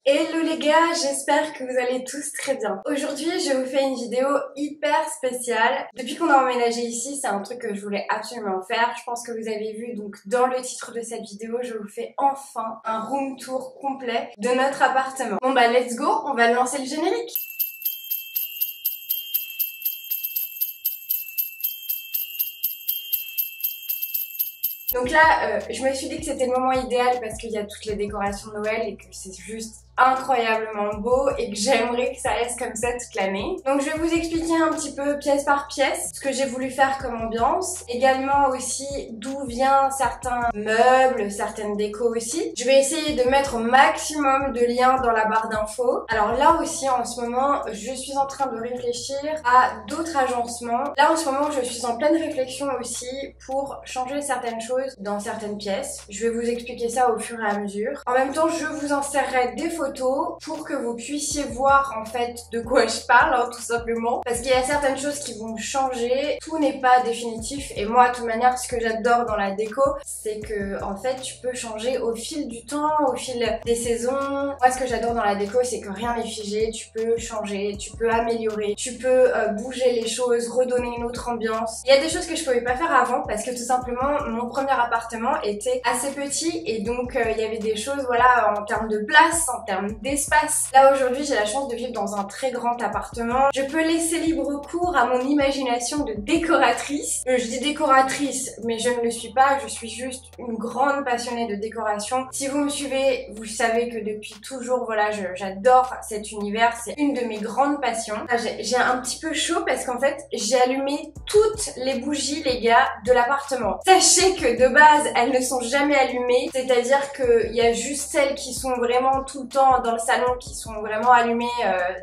Hello les gars, j'espère que vous allez tous très bien. Aujourd'hui, je vous fais une vidéo hyper spéciale. Depuis qu'on a emménagé ici, c'est un truc que je voulais absolument faire. Je pense que vous avez vu donc dans le titre de cette vidéo, je vous fais enfin un room tour complet de notre appartement. Bon bah let's go, on va lancer le générique. Donc là, je me suis dit que c'était le moment idéal parce qu'il y a toutes les décorations de Noël et que c'est juste incroyablement beau et que j'aimerais que ça reste comme ça toute l'année. Donc je vais vous expliquer un petit peu pièce par pièce ce que j'ai voulu faire comme ambiance. Également aussi d'où viennent certains meubles, certaines décos aussi. Je vais essayer de mettre au maximum de liens dans la barre d'infos. Alors là aussi en ce moment, je suis en train de réfléchir à d'autres agencements. Là en ce moment, je suis en pleine réflexion aussi pour changer certaines choses dans certaines pièces. Je vais vous expliquer ça au fur et à mesure. En même temps, je vous insérerai des photos pour que vous puissiez voir en fait de quoi je parle, hein, tout simplement. Parce qu'il y a certaines choses qui vont changer. Tout n'est pas définitif. Et moi, de toute manière, ce que j'adore dans la déco, c'est que en fait, tu peux changer au fil du temps, au fil des saisons. Moi, ce que j'adore dans la déco, c'est que rien n'est figé. Tu peux changer, tu peux améliorer, tu peux bouger les choses, redonner une autre ambiance. Il y a des choses que je pouvais pas faire avant parce que tout simplement, mon premier appartement était assez petit et donc il y avait des choses, voilà, en termes de place, en termes d'espace. Là aujourd'hui, j'ai la chance de vivre dans un très grand appartement. Je peux laisser libre cours à mon imagination de décoratrice. Je dis décoratrice, mais je ne le suis pas. Je suis juste une grande passionnée de décoration. Si vous me suivez, vous savez que depuis toujours, voilà, j'adore cet univers. C'est une de mes grandes passions. J'ai un petit peu chaud parce qu'en fait, j'ai allumé toutes les bougies, les gars, de l'appartement. Sachez que de base, elles ne sont jamais allumées. C'est-à-dire qu'il y a juste celles qui sont vraiment tout le temps dans le salon qui sont vraiment allumées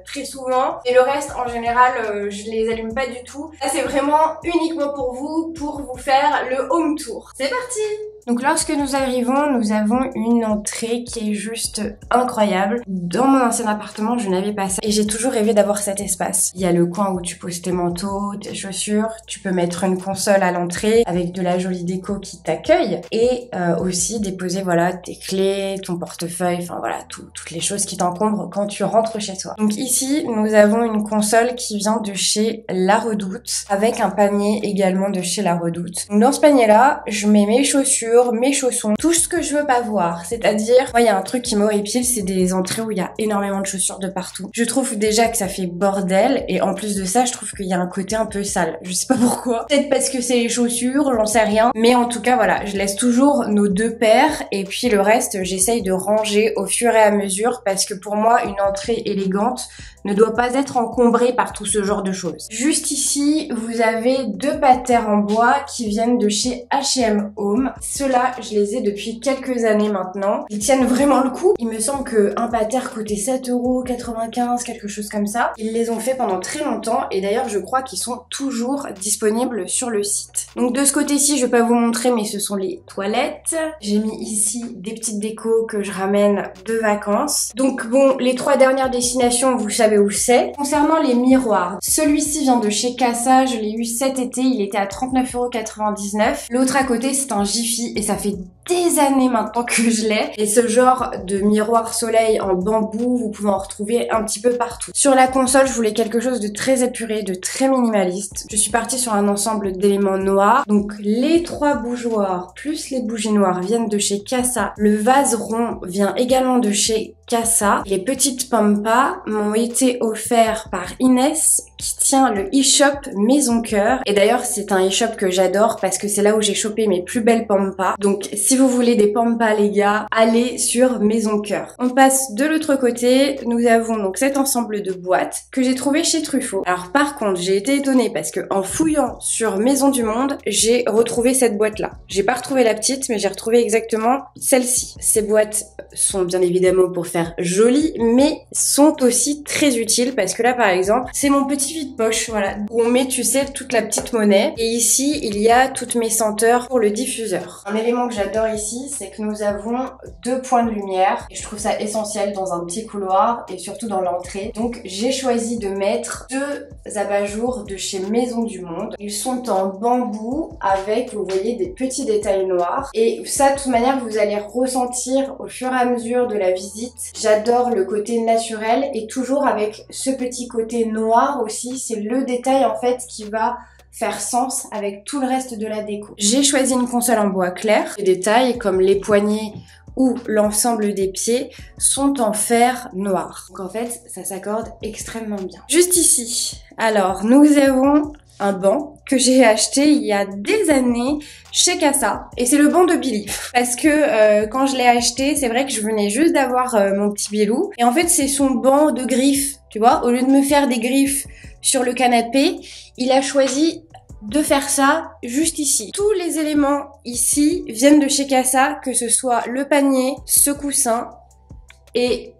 très souvent et le reste en général je les allume pas du tout. Là c'est vraiment uniquement pour vous faire le home tour. C'est parti! Donc lorsque nous arrivons, nous avons une entrée qui est juste incroyable. Dans mon ancien appartement, je n'avais pas ça et j'ai toujours rêvé d'avoir cet espace. Il y a le coin où tu poses tes manteaux, tes chaussures, tu peux mettre une console à l'entrée avec de la jolie déco qui t'accueille et aussi déposer voilà tes clés, ton portefeuille, enfin voilà toutes les choses qui t'encombrent quand tu rentres chez toi. Donc ici, nous avons une console qui vient de chez La Redoute avec un panier également de chez La Redoute. Donc dans ce panier-là, je mets mes chaussures, mes chaussons, tout ce que je veux pas voir. C'est-à-dire, moi, il y a un truc qui m'horripile, c'est des entrées où il y a énormément de chaussures de partout. Je trouve déjà que ça fait bordel, et en plus de ça, je trouve qu'il y a un côté un peu sale. Je sais pas pourquoi. Peut-être parce que c'est les chaussures, j'en sais rien. Mais en tout cas, voilà, je laisse toujours nos deux paires, et puis le reste, j'essaye de ranger au fur et à mesure, parce que pour moi, une entrée élégante ne doit pas être encombrée par tout ce genre de choses. Juste ici, vous avez deux patères en bois qui viennent de chez H&M Home. Ceux-là, je les ai depuis quelques années maintenant. Ils tiennent vraiment le coup. Il me semble qu'un patère coûtait 7,95 €, quelque chose comme ça. Ils les ont fait pendant très longtemps et d'ailleurs, je crois qu'ils sont toujours disponibles sur le site. Donc de ce côté-ci, je vais pas vous montrer, mais ce sont les toilettes. J'ai mis ici des petites décos que je ramène de vacances. Donc bon, les trois dernières destinations, vous savez où c'est. Concernant les miroirs, celui-ci vient de chez Casa, je l'ai eu cet été, il était à 39,99 €. L'autre à côté, c'est un Jiffy et ça fait des années maintenant que je l'ai. Et ce genre de miroir soleil en bambou, vous pouvez en retrouver un petit peu partout. Sur la console, je voulais quelque chose de très épuré, de très minimaliste. Je suis partie sur un ensemble d'éléments noirs. Donc les trois bougeoirs plus les bougies noires viennent de chez Casa. Le vase rond vient également de chez Casa. Les petites pampas m'ont été offertes par Inès qui tient le e-shop Maison Cœur. Et d'ailleurs, c'est un e-shop que j'adore parce que c'est là où j'ai chopé mes plus belles pampas. Donc si vous voulez des pampas les gars, allez sur Maison Cœur. On passe de l'autre côté, nous avons donc cet ensemble de boîtes que j'ai trouvé chez Truffaut. Alors par contre, j'ai été étonnée parce que en fouillant sur Maison du Monde, j'ai retrouvé cette boîte là. J'ai pas retrouvé la petite, mais j'ai retrouvé exactement celle-ci. Ces boîtes sont bien évidemment pour faire joli, mais sont aussi très utiles parce que là par exemple, c'est mon petit vide-poche, voilà, où on met, tu sais, toute la petite monnaie. Et ici, il y a toutes mes senteurs pour le diffuseur. Un élément que j'adore j'adore ici, c'est que nous avons 2 points de lumière et je trouve ça essentiel dans un petit couloir et surtout dans l'entrée. Donc j'ai choisi de mettre 2 abat-jours de chez Maison du Monde. Ils sont en bambou avec, vous voyez, des petits détails noirs. Et ça, de toute manière, vous allez ressentir au fur et à mesure de la visite. J'adore le côté naturel et toujours avec ce petit côté noir aussi. C'est le détail en fait qui va faire sens avec tout le reste de la déco. J'ai choisi une console en bois clair. Les détails comme les poignées ou l'ensemble des pieds sont en fer noir. Donc en fait, ça s'accorde extrêmement bien. Juste ici, alors nous avons un banc que j'ai acheté il y a des années chez Casa et c'est le banc de Billy parce que quand je l'ai acheté, c'est vrai que je venais juste d'avoir mon petit Bilou et en fait c'est son banc de griffes, tu vois, au lieu de me faire des griffes sur le canapé, il a choisi de faire ça juste ici. Tous les éléments ici viennent de chez Casa, que ce soit le panier, ce coussin et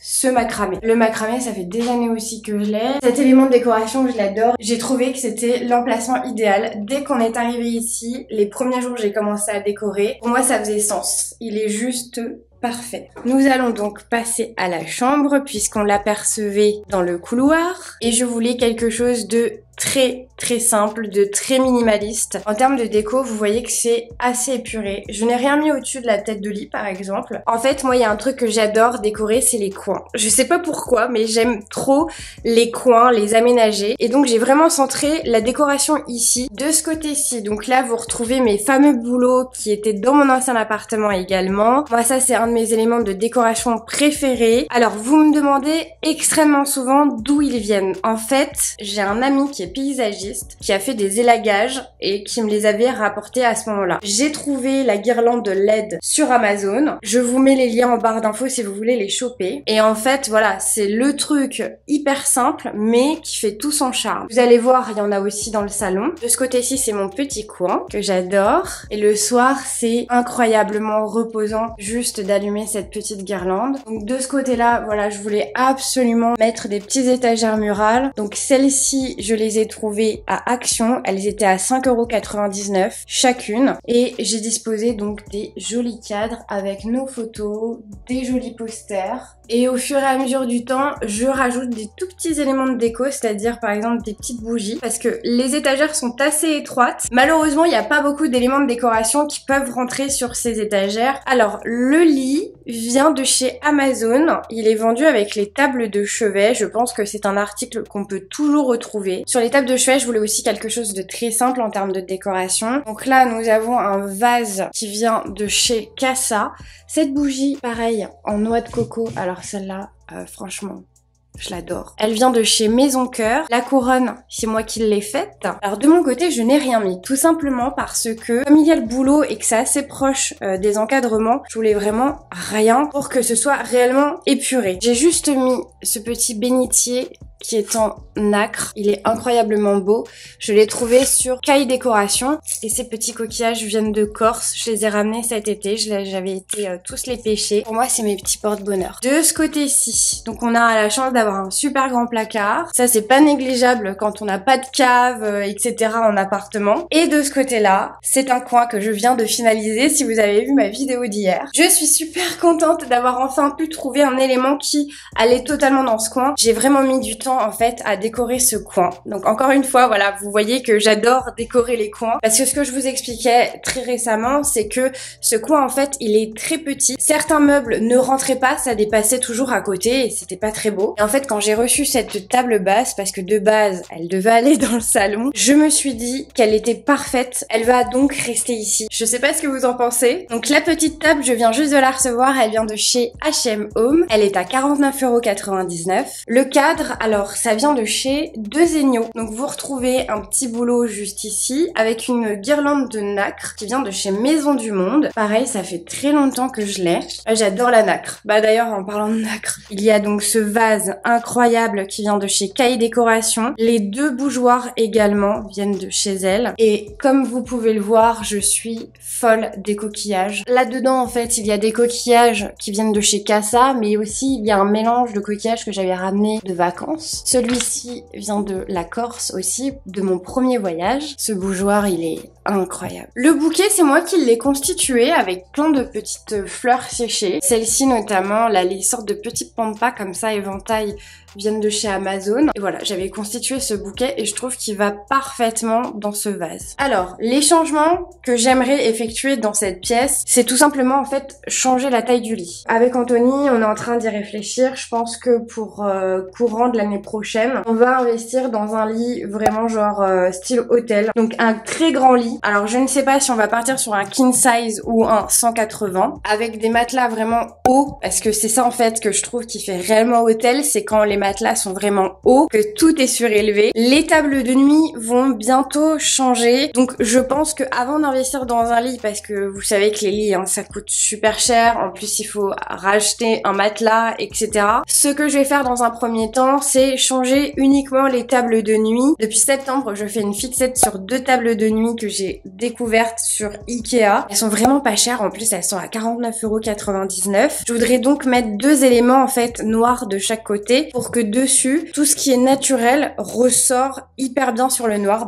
ce macramé. Le macramé, ça fait des années aussi que je l'ai. Cet élément de décoration, je l'adore. J'ai trouvé que c'était l'emplacement idéal. Dès qu'on est arrivé ici, les premiers jours, j'ai commencé à décorer. Pour moi, ça faisait sens. Il est juste parfait. Nous allons donc passer à la chambre puisqu'on l'apercevait dans le couloir. Et je voulais quelque chose de très simple, de très minimaliste. En termes de déco, vous voyez que c'est assez épuré. Je n'ai rien mis au-dessus de la tête de lit, par exemple. En fait, moi, il y a un truc que j'adore décorer, c'est les coins. Je sais pas pourquoi, mais j'aime trop les coins, les aménager. Et donc, j'ai vraiment centré la décoration ici, de ce côté-ci. Donc là, vous retrouvez mes fameux boulots qui étaient dans mon ancien appartement également. Moi, ça, c'est un de mes éléments de décoration préférés. Alors, vous me demandez extrêmement souvent d'où ils viennent. En fait, j'ai un ami qui est paysagiste, qui a fait des élagages et qui me les avait rapportés à ce moment-là. J'ai trouvé la guirlande de LED sur Amazon. Je vous mets les liens en barre d'infos si vous voulez les choper. Et en fait, voilà, c'est le truc hyper simple, mais qui fait tout son charme. Vous allez voir, il y en a aussi dans le salon. De ce côté-ci, c'est mon petit coin que j'adore. Et le soir, c'est incroyablement reposant juste d'allumer cette petite guirlande. Donc de ce côté-là, voilà, je voulais absolument mettre des petites étagères murales. Donc celles-ci, je les ai trouvées à Action. Elles étaient à 5,99 € chacune. Et j'ai disposé donc des jolis cadres avec nos photos, des jolis posters. Et au fur et à mesure du temps, je rajoute des tout petits éléments de déco, c'est-à-dire par exemple des petites bougies, parce que les étagères sont assez étroites. Malheureusement, il n'y a pas beaucoup d'éléments de décoration qui peuvent rentrer sur ces étagères. Alors, le lit vient de chez Amazon. Il est vendu avec les tables de chevet. Je pense que c'est un article qu'on peut toujours retrouver. Sur les tables de chevet, je voulais aussi quelque chose de très simple en termes de décoration. Donc là, nous avons un vase qui vient de chez Casa. Cette bougie, pareil, en noix de coco. Alors celle-là, franchement, je l'adore. Elle vient de chez Maison Cœur. La couronne, c'est moi qui l'ai faite. Alors de mon côté, je n'ai rien mis. Tout simplement parce que, comme il y a le boulot et que c'est assez proche des encadrements, je voulais vraiment rien pour que ce soit réellement épuré. J'ai juste mis ce petit bénitier qui est en nacre. Il est incroyablement beau. Je l'ai trouvé sur Kai Décoration. Et ces petits coquillages viennent de Corse. Je les ai ramenés cet été. J'avais été tous les pêcher. Pour moi, c'est mes petits porte-bonheur. De ce côté-ci, donc on a la chance d'avoir un super grand placard. Ça, c'est pas négligeable quand on n'a pas de cave, etc. en appartement. Et de ce côté-là, c'est un coin que je viens de finaliser si vous avez vu ma vidéo d'hier. Je suis super contente d'avoir enfin pu trouver un élément qui allait totalement dans ce coin. J'ai vraiment mis du temps en fait à décorer ce coin. Donc encore une fois, voilà, vous voyez que j'adore décorer les coins parce que ce que je vous expliquais très récemment, c'est que ce coin en fait, il est très petit. Certains meubles ne rentraient pas, ça dépassait toujours à côté et c'était pas très beau. Et en fait, quand j'ai reçu cette table basse, parce que de base, elle devait aller dans le salon, je me suis dit qu'elle était parfaite. Elle va donc rester ici. Je sais pas ce que vous en pensez. Donc la petite table, je viens juste de la recevoir, elle vient de chez H&M Home. Elle est à 49,99 €. Le cadre, alors ça vient de chez Dezegno. Donc vous retrouvez un petit boulot juste ici avec une guirlande de nacre qui vient de chez Maison du Monde. Pareil, ça fait très longtemps que je l'ai. J'adore la nacre. Bah d'ailleurs, en parlant de nacre, il y a donc ce vase incroyable qui vient de chez Kai Décoration. Les 2 bougeoirs également viennent de chez elle. Et comme vous pouvez le voir, je suis folle des coquillages. Là-dedans, en fait, il y a des coquillages qui viennent de chez Casa, mais aussi il y a un mélange de coquillages que j'avais ramené de vacances. France. Celui-ci vient de la Corse aussi, de mon premier voyage. Ce bougeoir, il est incroyable. Le bouquet, c'est moi qui l'ai constitué avec plein de petites fleurs séchées. Celle-ci notamment, là, les sortes de petites pampas comme ça, éventail, viennent de chez Amazon. Et voilà, j'avais constitué ce bouquet et je trouve qu'il va parfaitement dans ce vase. Alors, les changements que j'aimerais effectuer dans cette pièce, c'est tout simplement en fait changer la taille du lit. Avec Anthony, on est en train d'y réfléchir. Je pense que pour courant de l'année prochaine, on va investir dans un lit vraiment genre style hôtel. Donc un très grand lit. Alors je ne sais pas si on va partir sur un king size ou un 180 avec des matelas vraiment hauts, parce que c'est ça en fait que je trouve qui fait réellement hôtel, c'est quand les matelas sont vraiment hauts, que tout est surélevé. Les tables de nuit vont bientôt changer, donc je pense que avant d'investir dans un lit, parce que vous savez que les lits hein, ça coûte super cher, en plus il faut racheter un matelas, etc. Ce que je vais faire dans un premier temps, c'est changer uniquement les tables de nuit. Depuis septembre, je fais une fixette sur 2 tables de nuit que j'ai découvertes sur Ikea. Elles sont vraiment pas chères, en plus elles sont à 49,99 €. Je voudrais donc mettre 2 éléments en fait noirs de chaque côté pour que dessus, tout ce qui est naturel ressort hyper bien sur le noir.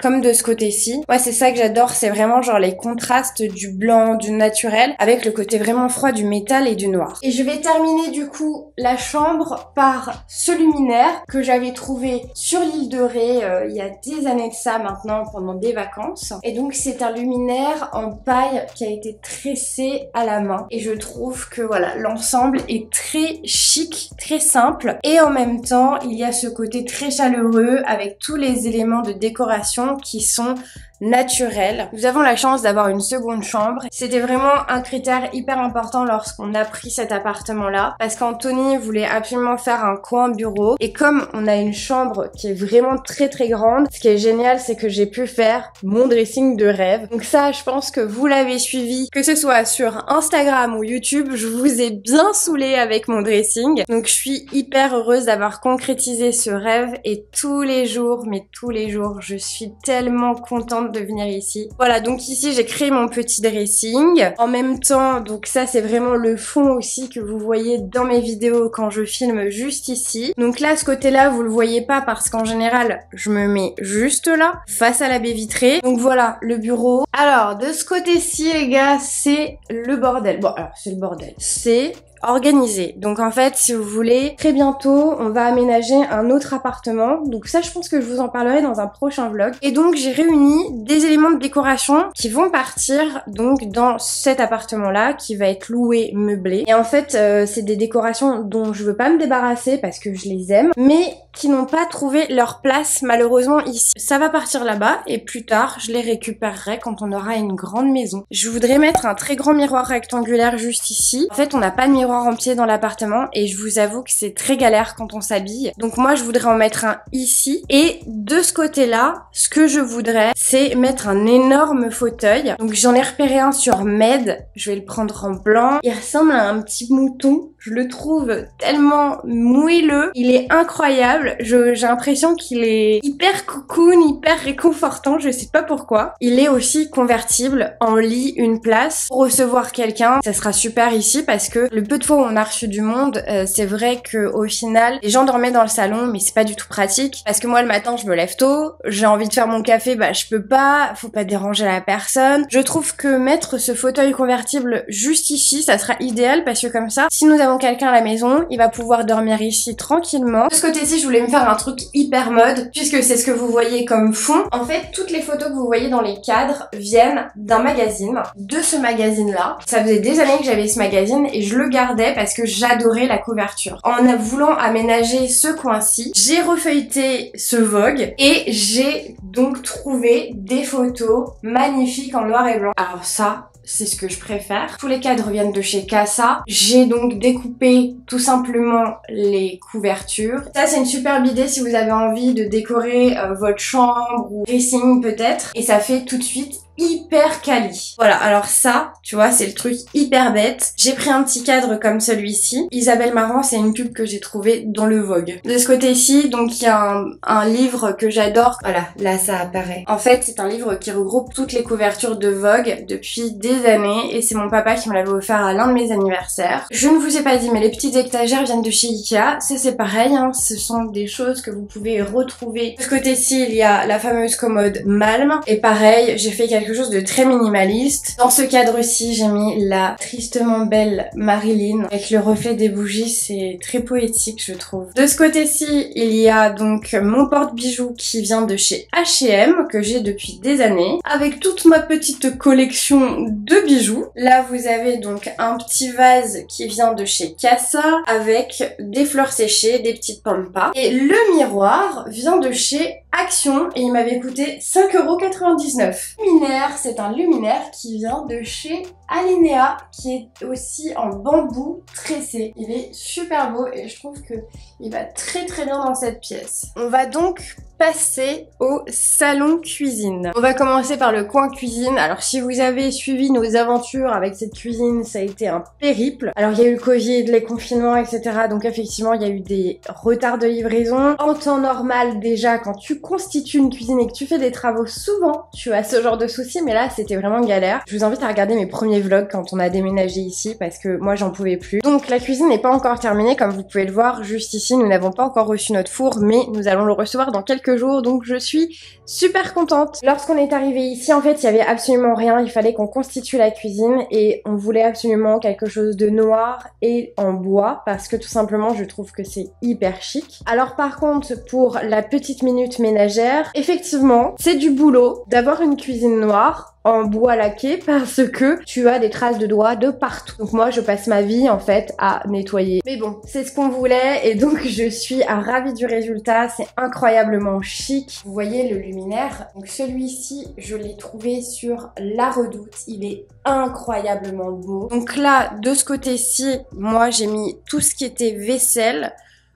Comme de ce côté-ci. Moi, c'est ça que j'adore, c'est vraiment genre les contrastes du blanc, du naturel, avec le côté vraiment froid du métal et du noir. Et je vais terminer du coup la chambre par ce luminaire que j'avais trouvé sur l'île de Ré il y a des années de ça maintenant, pendant des vacances. Et donc c'est un luminaire en paille qui a été tressé à la main. Et je trouve que voilà, l'ensemble est très chic, très simple. Et en même temps, il y a ce côté très chaleureux avec tous les éléments de décoration qui sont naturels. Nous avons la chance d'avoir une seconde chambre. C'était vraiment un critère hyper important lorsqu'on a pris cet appartement-là, parce qu'Anthony voulait absolument faire un coin bureau. Et comme on a une chambre qui est vraiment très très grande, ce qui est génial, c'est que j'ai pu faire mon dressing de rêve. Donc ça, je pense que vous l'avez suivi, que ce soit sur Instagram ou YouTube, je vous ai bien saoulé avec mon dressing. Donc je suis hyper heureuse d'avoir concrétisé ce rêve et tous les jours, mais tous les jours, je suis tellement contente de venir ici. Voilà, donc ici j'ai créé mon petit dressing. En même temps, donc ça c'est vraiment le fond aussi que vous voyez dans mes vidéos quand je filme juste ici. Donc là, ce côté-là, vous le voyez pas parce qu'en général, je me mets juste là, face à la baie vitrée. Donc voilà, le bureau. Alors, de ce côté-ci, les gars, c'est le bordel. Bon, alors, c'est le bordel. C'est organisé. Donc en fait, si vous voulez, très bientôt, on va aménager un autre appartement. Donc ça, je pense que je vous en parlerai dans un prochain vlog. Et donc, j'ai réuni des éléments de décoration qui vont partir donc dans cet appartement-là, qui va être loué, meublé. Et en fait, c'est des décorations dont je veux pas me débarrasser parce que je les aime, mais qui n'ont pas trouvé leur place malheureusement ici. Ça va partir là-bas et plus tard, je les récupérerai quand on aura une grande maison. Je voudrais mettre un très grand miroir rectangulaire juste ici. En fait, on n'a pas de miroir en pied dans l'appartement et je vous avoue que c'est très galère quand on s'habille. Donc moi, je voudrais en mettre un ici. Et de ce côté-là, ce que je voudrais, c'est mettre un énorme fauteuil. Donc j'en ai repéré un sur Med. Je vais le prendre en blanc. Il ressemble à un petit mouton. Je le trouve tellement moelleux. Il est incroyable. J'ai l'impression qu'il est hyper cocoon, hyper réconfortant. Je sais pas pourquoi. Il est aussi convertible en lit, une place. Pour recevoir quelqu'un, ça sera super ici parce que le peu de fois où on a reçu du monde, c'est vrai que au final, les gens dormaient dans le salon, mais c'est pas du tout pratique. Parce que moi, le matin, je me lève tôt. J'ai envie de faire mon café, je peux pas. Faut pas déranger la personne. Je trouve que mettre ce fauteuil convertible juste ici, ça sera idéal parce que comme ça, si nous avons quelqu'un à la maison, il va pouvoir dormir ici tranquillement. De ce côté-ci, je voulais me faire un truc hyper mode, puisque c'est ce que vous voyez comme fond. En fait, toutes les photos que vous voyez dans les cadres viennent d'un magazine, de ce magazine-là. Ça faisait des années que j'avais ce magazine et je le gardais parce que j'adorais la couverture. En voulant aménager ce coin-ci, j'ai refeuilleté ce Vogue et j'ai donc trouvé des photos magnifiques en noir et blanc. Alors ça, c'est ce que je préfère. Tous les cadres viennent de chez Casa. J'ai donc découpé tout simplement les couvertures. Ça, c'est une superbe idée si vous avez envie de décorer votre chambre ou dressing peut-être. Et ça fait tout de suite hyper quali. Voilà, alors ça, tu vois, c'est le truc hyper bête. J'ai pris un petit cadre comme celui-ci. Isabelle Marant, c'est une pub que j'ai trouvée dans le Vogue. De ce côté-ci, donc il y a un livre que j'adore. Voilà, là ça apparaît. En fait, c'est un livre qui regroupe toutes les couvertures de Vogue depuis des années et c'est mon papa qui me l'avait offert à l'un de mes anniversaires. Je ne vous ai pas dit, mais les petites étagères viennent de chez Ikea. Ça c'est pareil, hein, ce sont des choses que vous pouvez retrouver. De ce côté-ci, il y a la fameuse commode Malm et pareil, j'ai fait quelque chose de très minimaliste. Dans ce cadre-ci, j'ai mis la tristement belle Marilyn avec le reflet des bougies, c'est très poétique je trouve. De ce côté-ci, il y a donc mon porte-bijoux qui vient de chez H&M que j'ai depuis des années avec toute ma petite collection de bijoux. Là, vous avez donc un petit vase qui vient de chez Casa avec des fleurs séchées, des petites pampas et le miroir vient de chez Action et il m'avait coûté 5,99 €. Luminaire, c'est un luminaire qui vient de chez Alinea qui est aussi en bambou tressé. Il est super beau et je trouve que il va très très bien dans cette pièce. On va donc passer au salon cuisine. On va commencer par le coin cuisine. Alors si vous avez suivi nos aventures avec cette cuisine, ça a été un périple. Alors il y a eu le Covid, les confinements, etc. Donc effectivement il y a eu des retards de livraison. En temps normal déjà, quand tu constitues une cuisine et que tu fais des travaux, souvent tu as ce genre de soucis, mais là c'était vraiment galère. Je vous invite à regarder mes premiers vlogs quand on a déménagé ici parce que moi j'en pouvais plus. Donc la cuisine n'est pas encore terminée comme vous pouvez le voir juste ici. Nous n'avons pas encore reçu notre four, mais nous allons le recevoir dans quelques jours, donc je suis super contente. Lorsqu'on est arrivé ici, en fait, il y avait absolument rien, il fallait qu'on constitue la cuisine et on voulait absolument quelque chose de noir et en bois parce que tout simplement, je trouve que c'est hyper chic. Alors par contre, pour la petite minute ménagère, effectivement, c'est du boulot d'avoir une cuisine noire en bois laqué parce que tu as des traces de doigts de partout. Donc moi je passe ma vie en fait à nettoyer. Mais bon, c'est ce qu'on voulait et donc je suis ravie du résultat, c'est incroyablement chic. Vous voyez le luminaire, donc celui-ci je l'ai trouvé sur La Redoute, il est incroyablement beau. Donc là de ce côté-ci, moi j'ai mis tout ce qui était vaisselle.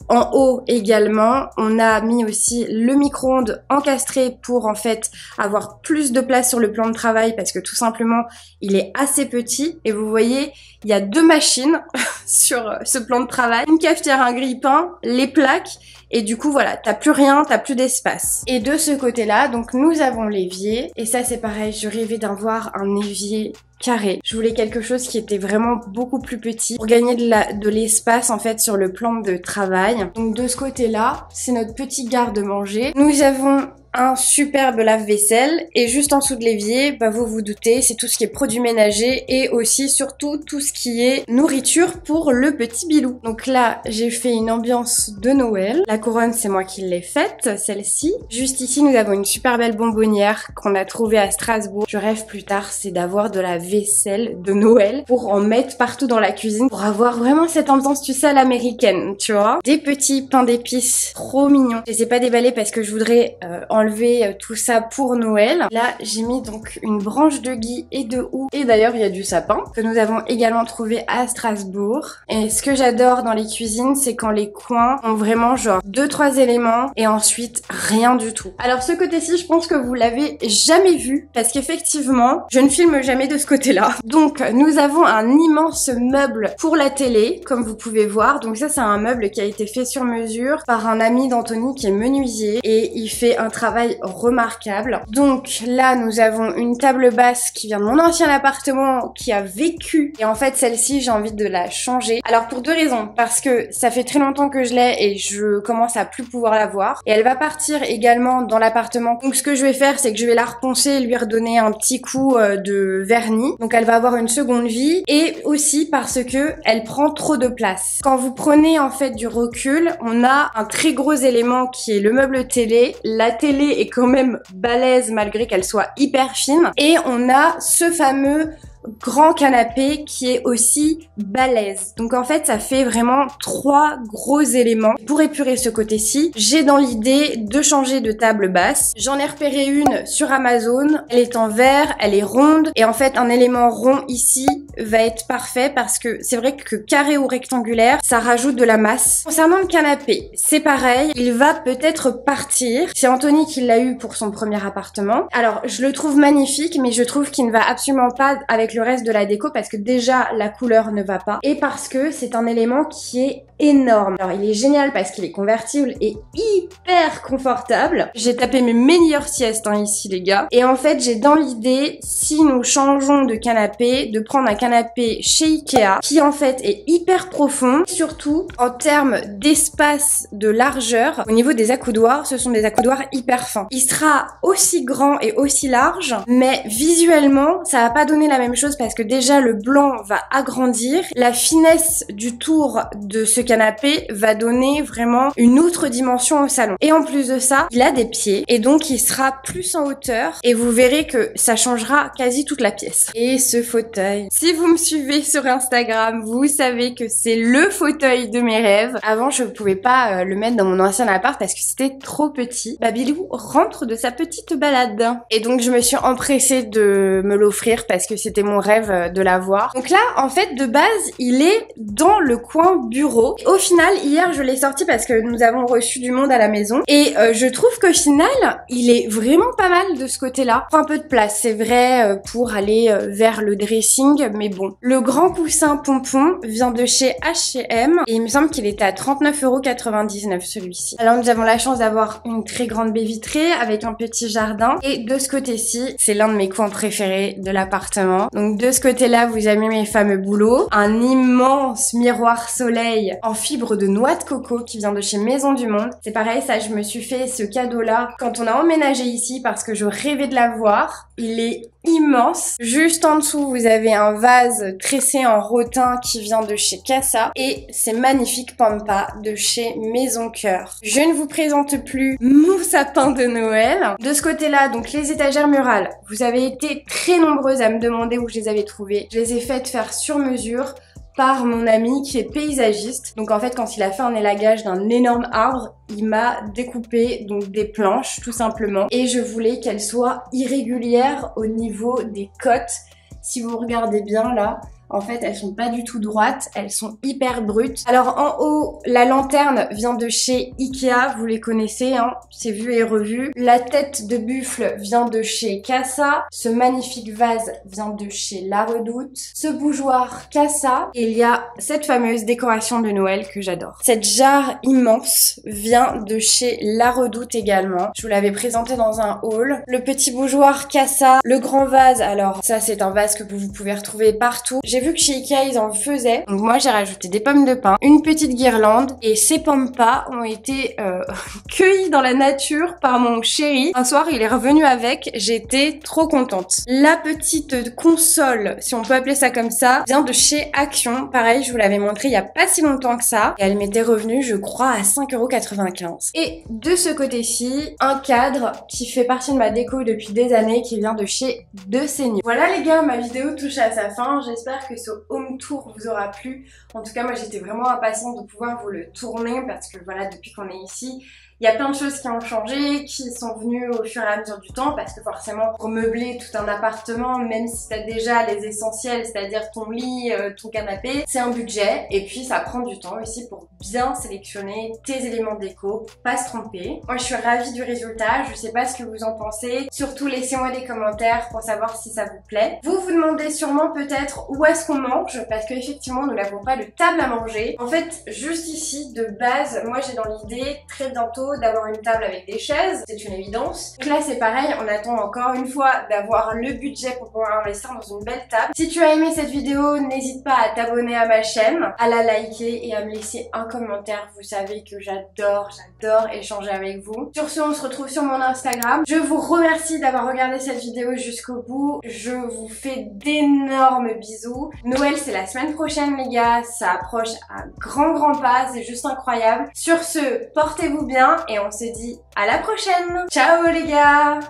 En haut également, on a mis aussi le micro-ondes encastré pour en fait avoir plus de place sur le plan de travail parce que tout simplement il est assez petit et vous voyez il y a deux machines sur ce plan de travail, une cafetière, un grille-pain, les plaques et du coup voilà, t'as plus rien, t'as plus d'espace. Et de ce côté-là, donc nous avons l'évier et ça c'est pareil, je rêvais d'avoir un évier carré. Je voulais quelque chose qui était vraiment beaucoup plus petit pour gagner de l'espace en fait sur le plan de travail. Donc de ce côté-là, c'est notre petit garde-manger. Nous avons un superbe lave-vaisselle et juste en dessous de l'évier, bah vous vous doutez, c'est tout ce qui est produits ménagers et aussi surtout tout ce qui est nourriture pour le petit Bilou. Donc là, j'ai fait une ambiance de Noël. La couronne, c'est moi qui l'ai faite, celle-ci. Juste ici, nous avons une super belle bonbonnière qu'on a trouvée à Strasbourg. Je rêve plus tard, c'est d'avoir de la vaisselle de Noël pour en mettre partout dans la cuisine pour avoir vraiment cette ambiance, tu sais, à l'américaine, tu vois. Des petits pains d'épices trop mignons. Je les ai pas déballés parce que je voudrais enlever tout ça pour Noël. Là, j'ai mis donc une branche de gui et de houx. Et d'ailleurs, il y a du sapin que nous avons également trouvé à Strasbourg. Et ce que j'adore dans les cuisines, c'est quand les coins ont vraiment genre 2-3 éléments et ensuite rien du tout. Alors ce côté-ci, je pense que vous l'avez jamais vu parce qu'effectivement, je ne filme jamais de ce côté-là. Donc, nous avons un immense meuble pour la télé, comme vous pouvez voir. Donc ça, c'est un meuble qui a été fait sur mesure par un ami d'Anthony qui est menuisier et il fait un travail remarquable. Donc là, nous avons une table basse qui vient de mon ancien appartement qui a vécu. Et en fait, celle-ci, j'ai envie de la changer. Alors pour deux raisons. Parce que ça fait très longtemps que je l'ai et je commence à plus pouvoir la voir. Et elle va partir également dans l'appartement. Donc ce que je vais faire, c'est que je vais la reponcer, lui redonner un petit coup de vernis. Donc elle va avoir une seconde vie. Et aussi parce que elle prend trop de place. Quand vous prenez en fait du recul, on a un très gros élément qui est le meuble télé. La télé est quand même balèze malgré qu'elle soit hyper fine. Et on a ce fameux grand canapé qui est aussi balèze. Donc en fait, ça fait vraiment 3 gros éléments. Pour épurer ce côté-ci, j'ai dans l'idée de changer de table basse. J'en ai repéré une sur Amazon. Elle est en verre, elle est ronde. Et en fait, un élément rond ici va être parfait parce que c'est vrai que carré ou rectangulaire, ça rajoute de la masse. Concernant le canapé, c'est pareil. Il va peut-être partir. C'est Anthony qui l'a eu pour son premier appartement. Alors, je le trouve magnifique, mais je trouve qu'il ne va absolument pas avec le reste de la déco parce que déjà, la couleur ne va pas. Et parce que c'est un élément qui est énorme. Alors, il est génial parce qu'il est convertible et hyper confortable. J'ai tapé mes meilleures siestes ici, les gars. Et en fait, j'ai dans l'idée, si nous changeons de canapé, de prendre un canapé chez Ikea qui en fait est hyper profond. Surtout, en termes d'espace, de largeur, au niveau des accoudoirs, ce sont des accoudoirs hyper fins. Il sera aussi grand et aussi large, mais visuellement, ça va pas donner la même chose parce que déjà, le blanc va agrandir. La finesse du tour de ce canapé va donner vraiment une autre dimension au salon. Et en plus de ça, il a des pieds et donc il sera plus en hauteur et vous verrez que ça changera quasi toute la pièce. Et ce fauteuil, si vous me suivez sur Instagram, vous savez que c'est le fauteuil de mes rêves. Avant, je pouvais pas le mettre dans mon ancien appart parce que c'était trop petit. Babilou rentre de sa petite balade. Et donc, je me suis empressée de me l'offrir parce que c'était mon rêve de l'avoir. Donc là, en fait, de base, il est dans le coin bureau. Au final, hier, je l'ai sorti parce que nous avons reçu du monde à la maison. Et je trouve qu'au final, il est vraiment pas mal de ce côté-là. Prend un peu de place, c'est vrai, pour aller vers le dressing, mais bon. Le grand coussin pompon vient de chez H&M et il me semble qu'il était à 39,99 € celui-ci. Alors nous avons la chance d'avoir une très grande baie vitrée avec un petit jardin. Et de ce côté-ci, c'est l'un de mes coins préférés de l'appartement. Donc de ce côté-là, vous avez mes fameux boulots. Un immense miroir soleil en fibre de noix de coco qui vient de chez Maison du Monde. C'est pareil, ça je me suis fait ce cadeau-là quand on a emménagé ici parce que je rêvais de l'avoir. Il est immense. Juste en dessous, vous avez un vase tressé en rotin qui vient de chez Casa et c'est magnifique Pampa de chez Maison Cœur. Je ne vous présente plus mon sapin de Noël. De ce côté-là, donc les étagères murales. Vous avez été très nombreuses à me demander où je les avais trouvées. Je les ai faites faire sur mesure par mon ami qui est paysagiste. Donc en fait, quand il a fait un élagage d'un énorme arbre, il m'a découpé donc des planches tout simplement et je voulais qu'elles soient irrégulières au niveau des côtes. Si vous regardez bien là, en fait, elles sont pas du tout droites, elles sont hyper brutes. Alors en haut, la lanterne vient de chez Ikea, vous les connaissez, hein, c'est vu et revu. La tête de buffle vient de chez Casa. Ce magnifique vase vient de chez La Redoute. Ce bougeoir Casa. Et il y a cette fameuse décoration de Noël que j'adore. Cette jarre immense vient de chez La Redoute également. Je vous l'avais présenté dans un haul. Le petit bougeoir Casa. Le grand vase, alors ça c'est un vase que vous pouvez retrouver partout. J'ai vu que chez Ikea ils en faisaient, donc moi j'ai rajouté des pommes de pin, une petite guirlande et ces pampas ont été cueillis dans la nature par mon chéri. Un soir il est revenu avec, j'étais trop contente. La petite console, si on peut appeler ça comme ça, vient de chez Action. Pareil, je vous l'avais montré il y a pas si longtemps que ça et elle m'était revenue je crois à 5,95 €. Et de ce côté-ci, un cadre qui fait partie de ma déco depuis des années qui vient de chez De Seigneur. Voilà les gars, ma vidéo touche à sa fin, j'espère que ce home tour vous aura plu. En tout cas, moi j'étais vraiment impatiente de pouvoir vous le tourner parce que voilà, depuis qu'on est ici, il y a plein de choses qui ont changé, qui sont venues au fur et à mesure du temps parce que forcément, remeubler tout un appartement, même si t'as déjà les essentiels, c'est-à-dire ton lit, ton canapé, c'est un budget et puis ça prend du temps aussi pour bien sélectionner tes éléments déco, pour pas se tromper. Moi, je suis ravie du résultat, je sais pas ce que vous en pensez. Surtout, laissez-moi des commentaires pour savoir si ça vous plaît. Vous vous demandez sûrement peut-être où est-ce qu'on mange parce qu'effectivement, nous n'avons pas de table à manger. En fait, juste ici, de base, moi j'ai dans l'idée très bientôt d'avoir une table avec des chaises, c'est une évidence. Donc là c'est pareil, on attend encore une fois d'avoir le budget pour pouvoir investir dans une belle table. Si tu as aimé cette vidéo, n'hésite pas à t'abonner à ma chaîne, à la liker et à me laisser un commentaire. Vous savez que j'adore échanger avec vous. Sur ce, on se retrouve sur mon Instagram. Je vous remercie d'avoir regardé cette vidéo jusqu'au bout. Je vous fais d'énormes bisous. Noël c'est la semaine prochaine les gars, ça approche à grands pas, c'est juste incroyable. Sur ce, portez-vous bien et on se dit à la prochaine. Ciao les gars!